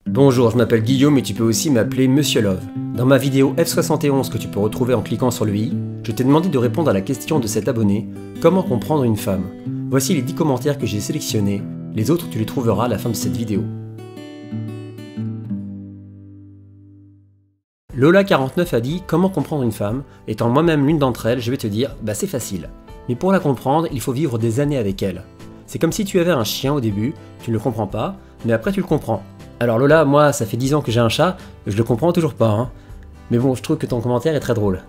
Bonjour, je m'appelle Guillaume et tu peux aussi m'appeler Monsieur Love. Dans ma vidéo F71 que tu peux retrouver en cliquant sur le i, je t'ai demandé de répondre à la question de cet abonné, comment comprendre une femme. Voici les 10 commentaires que j'ai sélectionnés, les autres tu les trouveras à la fin de cette vidéo. Lola49 a dit comment comprendre une femme, étant moi-même l'une d'entre elles, je vais te dire, c'est facile. Mais pour la comprendre, il faut vivre des années avec elle. C'est comme si tu avais un chien au début, tu ne le comprends pas, mais après tu le comprends. Alors Lola, moi ça fait 10 ans que j'ai un chat, je le comprends toujours pas, hein. Mais bon, je trouve que ton commentaire est très drôle.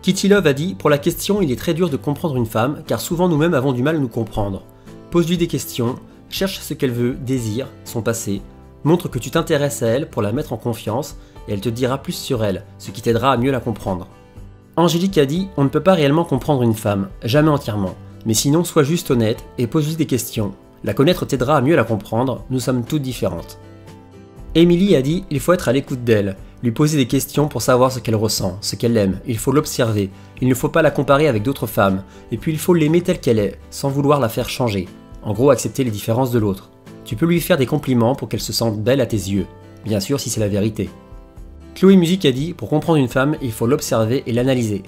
Kitty Love a dit, pour la question, il est très dur de comprendre une femme, car souvent nous-mêmes avons du mal à nous comprendre. Pose-lui des questions, cherche ce qu'elle veut, désire, son passé, montre que tu t'intéresses à elle pour la mettre en confiance, et elle te dira plus sur elle, ce qui t'aidera à mieux la comprendre. Angélique a dit, on ne peut pas réellement comprendre une femme, jamais entièrement, mais sinon sois juste honnête et pose-lui des questions. La connaître t'aidera à mieux la comprendre, nous sommes toutes différentes. Émilie a dit, il faut être à l'écoute d'elle, lui poser des questions pour savoir ce qu'elle ressent, ce qu'elle aime, il faut l'observer, il ne faut pas la comparer avec d'autres femmes, et puis il faut l'aimer telle qu'elle est, sans vouloir la faire changer. En gros, accepter les différences de l'autre. Tu peux lui faire des compliments pour qu'elle se sente belle à tes yeux, bien sûr si c'est la vérité. Chloé Musique a dit, pour comprendre une femme, il faut l'observer et l'analyser.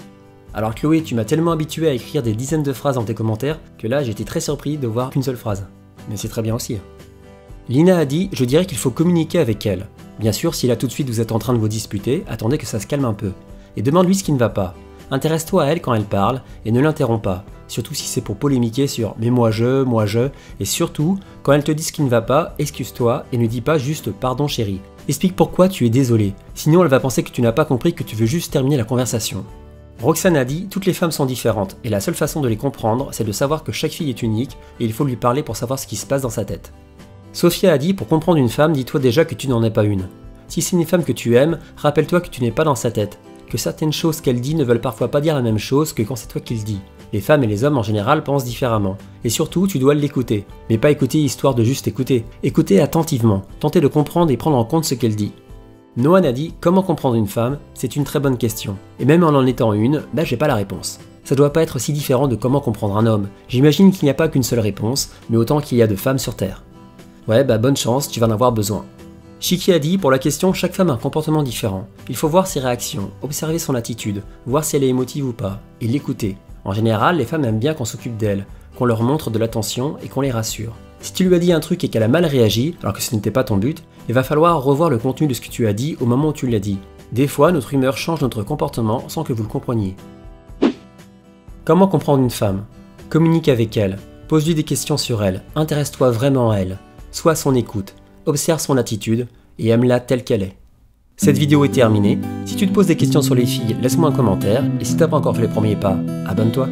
Alors Chloé, tu m'as tellement habitué à écrire des dizaines de phrases dans tes commentaires, que là j'étais très surpris de voir qu'une seule phrase. Mais c'est très bien aussi. Lina a dit, je dirais qu'il faut communiquer avec elle. Bien sûr, si là tout de suite vous êtes en train de vous disputer, attendez que ça se calme un peu. Et demande-lui ce qui ne va pas. Intéresse-toi à elle quand elle parle, et ne l'interromps pas. Surtout si c'est pour polémiquer sur « mais moi je », et surtout, quand elle te dit ce qui ne va pas, excuse-toi et ne dis pas juste « pardon chérie ». Explique pourquoi tu es désolé, sinon elle va penser que tu n'as pas compris que tu veux juste terminer la conversation. Roxane a dit, toutes les femmes sont différentes, et la seule façon de les comprendre, c'est de savoir que chaque fille est unique, et il faut lui parler pour savoir ce qui se passe dans sa tête. Sophia a dit, pour comprendre une femme, dis-toi déjà que tu n'en es pas une. Si c'est une femme que tu aimes, rappelle-toi que tu n'es pas dans sa tête, que certaines choses qu'elle dit ne veulent parfois pas dire la même chose que quand c'est toi qui le dis. Les femmes et les hommes en général pensent différemment. Et surtout, tu dois l'écouter. Mais pas écouter histoire de juste écouter. Écouter attentivement, tenter de comprendre et prendre en compte ce qu'elle dit. Noan a dit, comment comprendre une femme? C'est une très bonne question. Et même en étant une, j'ai pas la réponse. Ça doit pas être si différent de comment comprendre un homme. J'imagine qu'il n'y a pas qu'une seule réponse, mais autant qu'il y a de femmes sur Terre. Ouais, bonne chance, tu vas en avoir besoin. Chiki a dit, pour la question, chaque femme a un comportement différent. Il faut voir ses réactions, observer son attitude, voir si elle est émotive ou pas, et l'écouter. En général, les femmes aiment bien qu'on s'occupe d'elles, qu'on leur montre de l'attention et qu'on les rassure. Si tu lui as dit un truc et qu'elle a mal réagi, alors que ce n'était pas ton but, il va falloir revoir le contenu de ce que tu as dit au moment où tu l'as dit. Des fois, notre humeur change notre comportement sans que vous le compreniez. Comment comprendre une femme? Communique avec elle, pose-lui des questions sur elle, intéresse-toi vraiment à elle. Sois à son écoute, observe son attitude et aime-la telle qu'elle est. Cette vidéo est terminée. Si tu te poses des questions sur les filles, laisse-moi un commentaire. Et si t'as pas encore fait les premiers pas, abonne-toi.